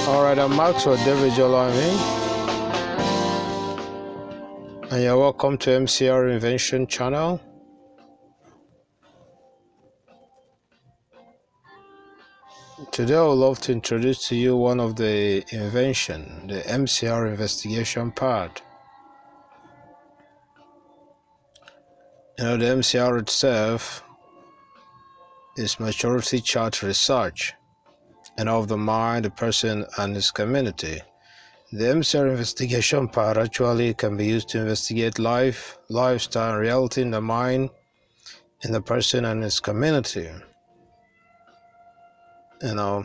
Alright, I'm Maxwell Jolayemi, and you're welcome to MCR Invention channel. Today I would love to introduce to you one of the invention, the MCR Investigation Pad. The MCR itself is maturity chart research and of the mind, the person, and his community. The MCR Investigation Pad actually can be used to investigate life, lifestyle, and reality in the mind, in the person, and his community. The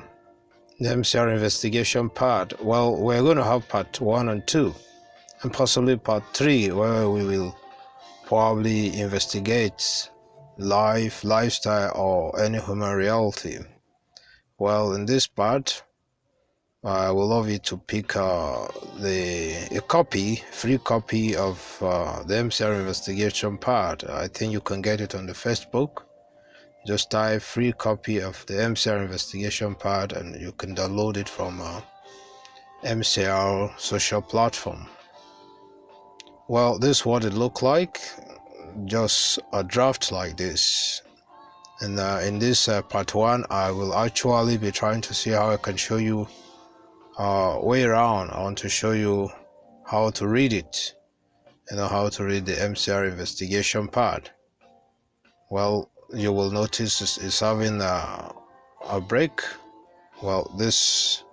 MCR Investigation Pad. Well, we're going to have part 1 and 2, and possibly part 3, where we will probably investigate life, lifestyle, or any human reality. Well, in this part, I would love you to pick a free copy of the MCR Investigation Pad. I think you can get it on the Facebook. Just type free copy of the MCR Investigation Pad and you can download it from MCR social platform. Well, this is what it looked like, just a draft like this. And in this part 1, I will actually be trying to see how I can show you way around. I want to show you how to read it, how to read the MCR Investigation Pad. Well, you will notice it's having a break. Well, this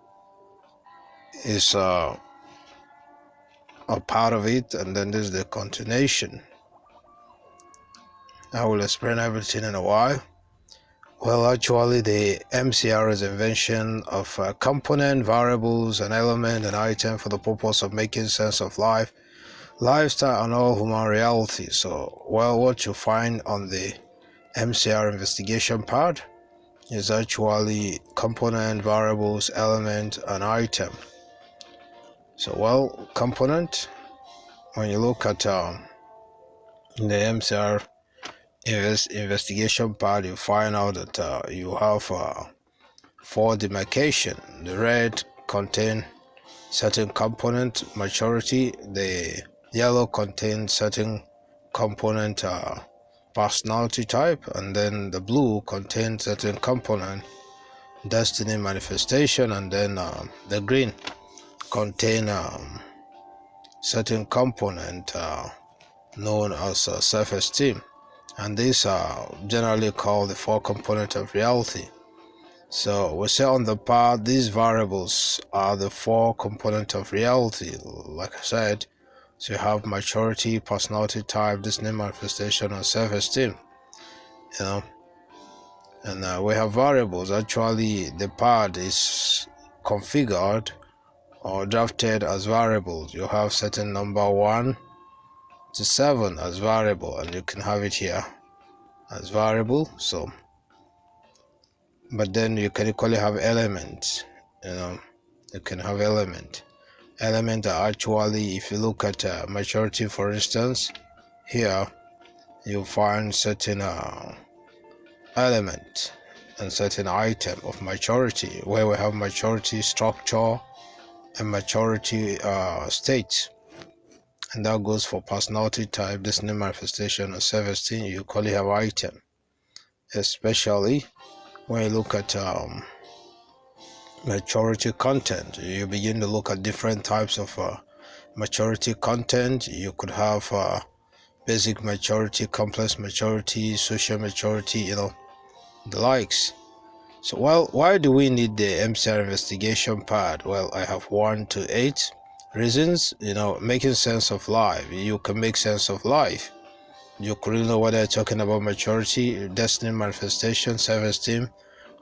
is a part of it, and then this is the continuation. I will explain everything in a while. Well, actually, the MCR is invention of component, variables, and element and item for the purpose of making sense of life, lifestyle, and all human reality. So, well, what you find on the MCR Investigation Pad is actually component, variables, element, and item. So, well, component, when you look at the MCR Investigation Pad, you find out that you have 4 demarcation. The red contain certain component maturity, the yellow contains certain component personality type, and then the blue contains certain component destiny manifestation, and then the green contain certain component known as self-esteem. And these are generally called the 4 components of reality. So we say on the part, these variables are the 4 components of reality, like I said. So you have maturity, personality type, destiny manifestation, and self-esteem. And we have variables. Actually, the part is configured or drafted as variables. You have certain number 1 to 7 as variable, and you can have it here as variable. So, but then you can equally have elements. You can have element are actually, if you look at maturity, for instance, here you find certain element and certain item of maturity, where we have maturity structure and maturity state. And that goes for personality type, destiny manifestation, or self-esteem. You equally have item, especially when you look at maturity content. You begin to look at different types of maturity content. You could have basic maturity, complex maturity, social maturity, the likes. So, well, why do we need the MCR Investigation Pad? Well, I have 1 to 8 reasons. Making sense of life. You can make sense of life. You could know whether you're talking about maturity, destiny manifestation, self-esteem,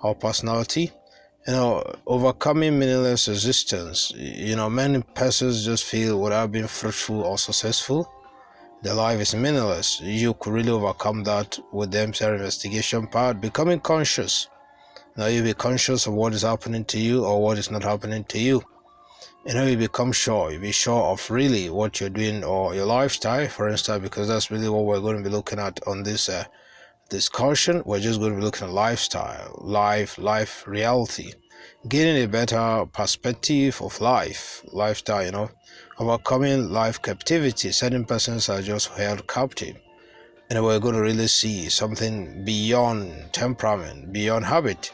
or personality. Overcoming meaningless resistance. Many persons just feel without being fruitful or successful, their life is meaningless. You could really overcome that with the MCR Investigation Pad. Becoming conscious. Now you be conscious of what is happening to you or what is not happening to you. You become sure. You be sure of really what you're doing or your lifestyle, for instance, because that's really what we're going to be looking at on this discussion. We're just going to be looking at lifestyle, life reality. gaining a better perspective of lifestyle, overcoming life captivity. Certain persons are just held captive, and we're going to really see something beyond temperament, beyond habit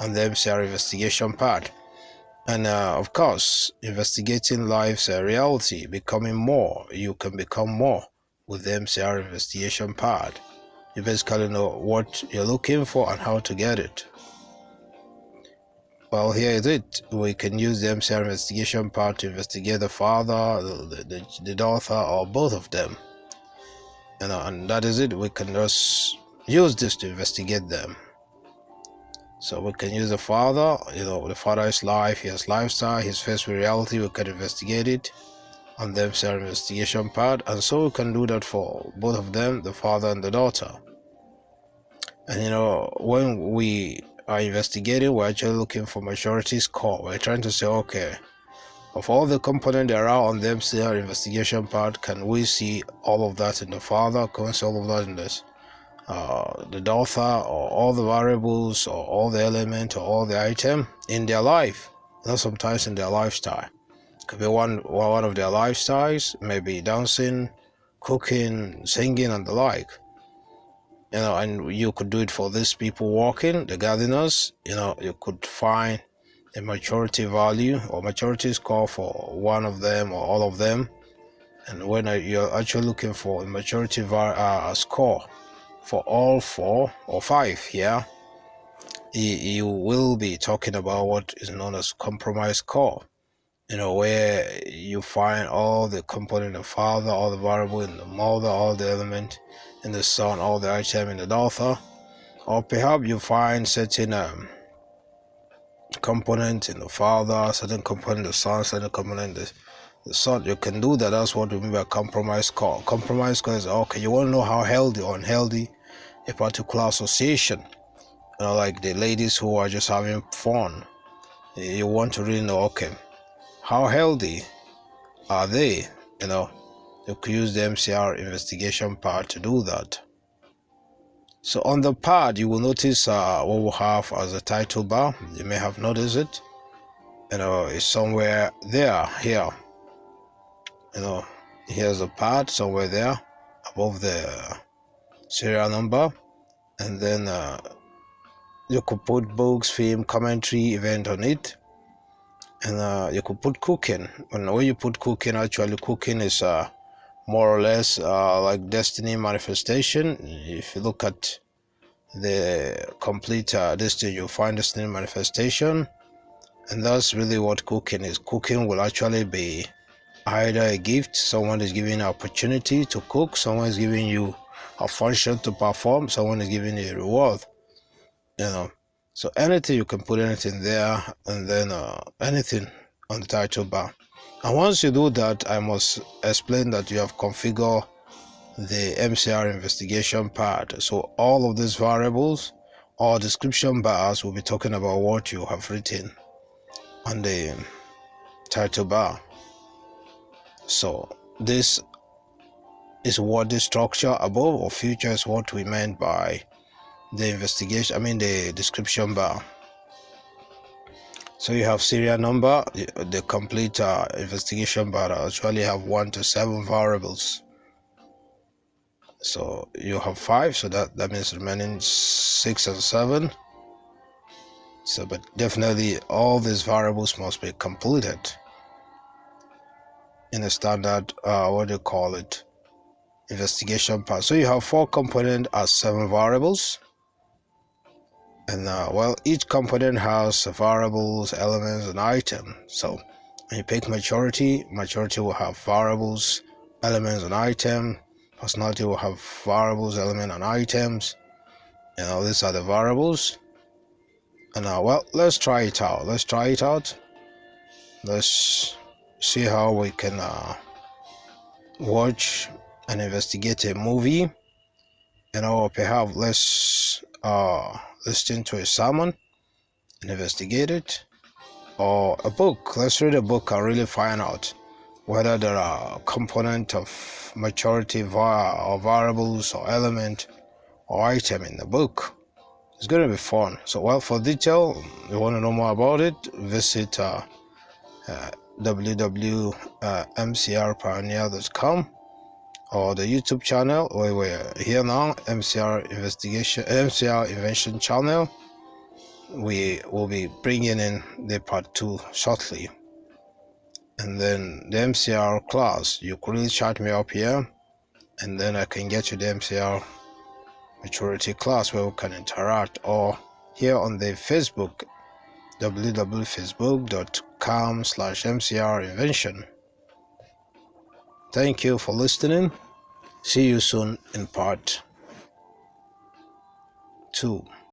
on the MCR investigation part. And of course, investigating life's reality, becoming more. You can become more with the MCR investigation part. You basically know what you're looking for and how to get it. Well, here is it. We can use the MCR investigation part to investigate the father, the daughter, or both of them. And that is it. We can just use this to investigate them. So we can use the father, the father's life, his lifestyle, his face with reality. We can investigate it on the MCR investigation part. And so we can do that for both of them, the father and the daughter. And when we are investigating, we're actually looking for maturity score. We're trying to say, okay, of all the components there are on the MCR investigation part, can we see all of that in the father? Can we see all of that in this? The daughter, or all the variables, or all the element, or all the item in their life, sometimes in their lifestyle. Could be one of their lifestyles, maybe dancing, cooking, singing, and the like. And you could do it for these people walking, the gardeners. You could find a maturity value or maturity score for one of them or all of them. And when you're actually looking for a maturity score for all 4 or 5 here, you will be talking about what is known as compromise score, where you find all the component in the father, all the variable in the mother, all the element in the son, all the item in the daughter. Or perhaps you find certain component in the father, certain component in the son, certain component in the son. You can do that. That's what we mean by compromise score. Compromise score is, okay, you want to know how healthy or unhealthy a particular association, like the ladies who are just having fun. You want to really know, okay, how healthy are they? You could use the MCR investigation part to do that. So on the pad, you will notice what we'll have as a title bar. You may have noticed it. It's somewhere there, here. Here's a pad somewhere there above the serial number. And then you could put books, film, commentary, event on it. And you could put cooking. And when you put cooking, actually cooking is more or less like destiny manifestation. If you look at the complete destiny, you'll find destiny manifestation. And that's really what cooking is. Cooking will actually be either a gift, someone is giving you an opportunity to cook, someone is giving you a function to perform, someone is giving you a reward. So anything, you can put anything there, and then anything on the title bar. And once you do that, I must explain that you have configured the MCR investigation part. So all of these variables or description bars will be talking about what you have written on the title bar. So this is what the structure above or future is what we meant by the the description bar. So you have serial number, the complete investigation bar actually have 1 to 7 variables. So you have 5, so that means remaining 6 and 7. So, but definitely all these variables must be completed in a standard, investigation part. So you have 4 components as 7 variables. And each component has variables, elements, and items. So when you pick maturity will have variables, elements, and items. Personality will have variables, elements, and items. These are the variables. And let's try it out. Let's see how we can watch and investigate a movie. Perhaps let's listen to a sermon and investigate it, or a book. Let's read a book and really find out whether there are components of maturity or variables or element or item in the book. It's going to be fun. So, well, for detail, you want to know more about it, visit www.mcrpioneer.com or the YouTube channel where we're here now, MCR Invention channel. We will be bringing in the part 2 shortly. And then the MCR class, you could really chat me up here, and then I can get you the MCR maturity class where we can interact, or here on the Facebook, www.facebook.com/MCR Invention. Thank you for listening. See you soon in part 2.